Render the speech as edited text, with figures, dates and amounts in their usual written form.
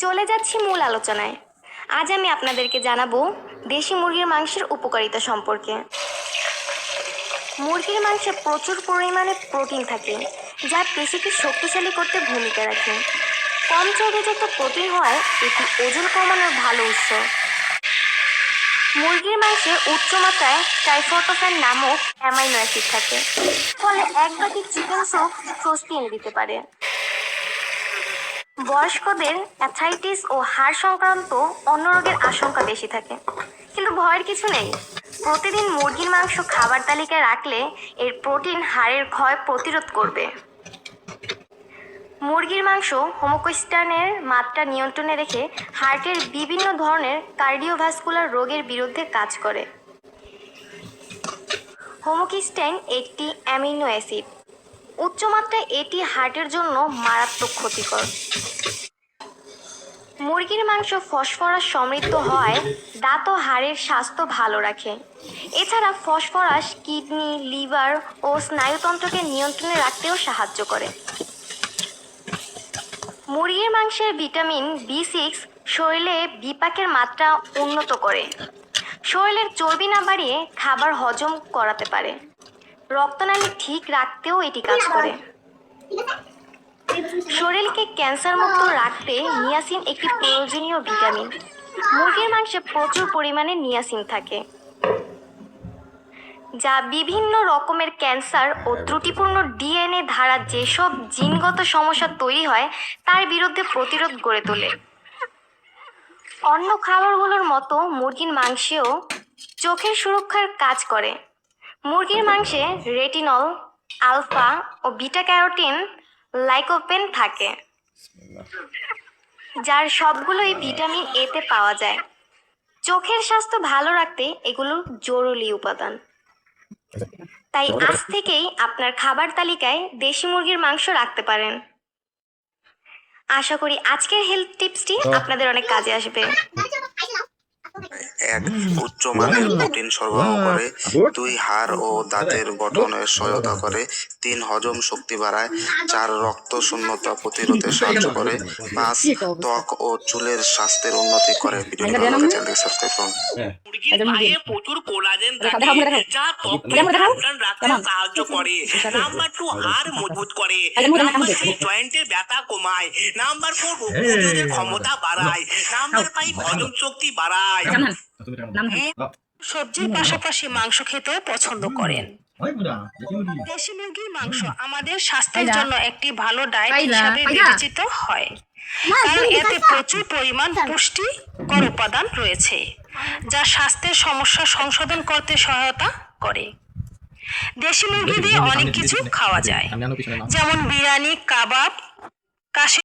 চলে যাচ্ছি মূল আলোচনায়। আজ আমি আপনাদেরকে জানাবো দেশি মুরগির মাংসের উপকারিতা সম্পর্কে। মুরগির মাংসে প্রচুর পরিমাণে প্রোটিন থাকে, যা পেশিকে শক্তিশালী করতে ভূমিকা রাখে। কম চর্বিযুক্ত প্রোটিন হওয়ায় এটি ওজন কমানোর ভালো উৎস। মুরগির মাংসে উচ্চমাত্রায় ট্রাইফটোফ্যান নামক অ্যামাইনো অ্যাসিড থাকে, ফলে এক বাটি চিকেন স্যুপ স্বস্তি এনে দিতে পারে। বয়স্কদের অ্যাথাইটিস ও হাড় সংক্রান্ত অন্য রোগের আশঙ্কা বেশি থাকে, কিন্তু ভয়ের কিছু নেই। প্রতিদিন মুরগির মাংস খাবার তালিকায় রাখলে এর প্রোটিন হাড়ের ক্ষয় প্রতিরোধ করবে। মুরগির মাংস হোমোসিস্টাইনের মাত্রা নিয়ন্ত্রণে রেখে হার্টের বিভিন্ন ধরনের কার্ডিওভাস্কুলার রোগের বিরুদ্ধে কাজ করে। হোমোসিস্টাইন একটি অ্যামিনো অ্যাসিড। উচ্চমাত্রায় এটি হার্টের জন্য মারাত্মক ক্ষতিকর। মুরগির মাংস ফসফরাস সমৃদ্ধ হওয়ায় দাঁত ও হাড়ের স্বাস্থ্য ভালো রাখে। এছাড়া ফসফরাস কিডনি, লিভার ও স্নায়ুতন্ত্রকে নিয়ন্ত্রণে রাখতেও সাহায্য করে। মুরগির মাংসের ভিটামিন B6 শরীরে বিপাকের মাত্রা উন্নত করে, শরীরের চর্বি না বাড়িয়ে খাবার হজম করাতে পারে। রক্তনালী ঠিক রাখতেও এটি কাজ করে। শরীরকে ক্যান্সার মুক্ত রাখতে নিয়াসিন একটি প্রয়োজনীয় ভিটামিন। মুরগির মাংসে প্রচুর পরিমাণে নিয়াসিন থাকে, যা বিভিন্ন রকমের ক্যান্সার ও ত্রুটিপূর্ণ DNA দ্বারা যেসব জিনগত সমস্যা তৈরি হয় তার বিরুদ্ধে প্রতিরোধ গড়ে তোলে। অন্য খাবারগুলোর মতো মুরগির মাংসেও চোখের সুরক্ষার কাজ করে। মুরগির মাংসে রেটিনল, আলফা ও বিটা ক্যারোটিন, লাইকোপেন থাকে, যার সবগুলোই ভিটামিন A-তে পাওয়া যায়। চোখের স্বাস্থ্য ভালো রাখতে এগুলো জরুরি উপাদান। তাই আজ থেকেই আপনার খাবার তালিকায় দেশি মুরগির মাংস রাখতে পারেন। আশা করি আজকের হেলথ টিপসটি আপনাদের অনেক কাজে আসবে। 1. উচ্চমানের প্রোটিন সরবরাহ করে। 2. হাড় ও দাঁতের গঠনে সহায়তা করে। 3. হজম শক্তি বাড়ায়। 4. রক্ত শূন্যতা প্রতিরোধে সাহায্য করে। 5. ত্বক ও চুলের স্বাস্থ্যের উন্নতি করে। ভিডিওটি ভালো লাগলে চ্যানেলটি সাবস্ক্রাইব করুন। মুরগির পায়ে প্রচুর কোলাজেন থাকে, যা ত্বককে টানটান রাখতে সাহায্য করে। নাম্বার 2, হাড় মজবুত করে। নাম্বার 3, জয়েন্টের ব্যথা কমায়। নাম্বার 4, রোগ প্রতিরোধের ক্ষমতা বাড়ায়। নাম্বার 5, হজম শক্তি বাড়ায়। সবজির পাশাপাশি মাংস খেতেও পছন্দ করেন। দেশি মুরগির মাংস আমাদের স্বাস্থ্যের জন্য একটি ভালো ডায়েট হিসাবে বিবেচিত হয়, কারণ এতে প্রচুর পরিমাণ পুষ্টিকর উপাদান রয়েছে, যা স্বাস্থ্যের সমস্যা সংশোধন করতে সহায়তা করে। দেশি মুরগি দিয়ে অনেক কিছু খাওয়া যায়, যেমন বিরিয়ানি, কাবাব, কাশি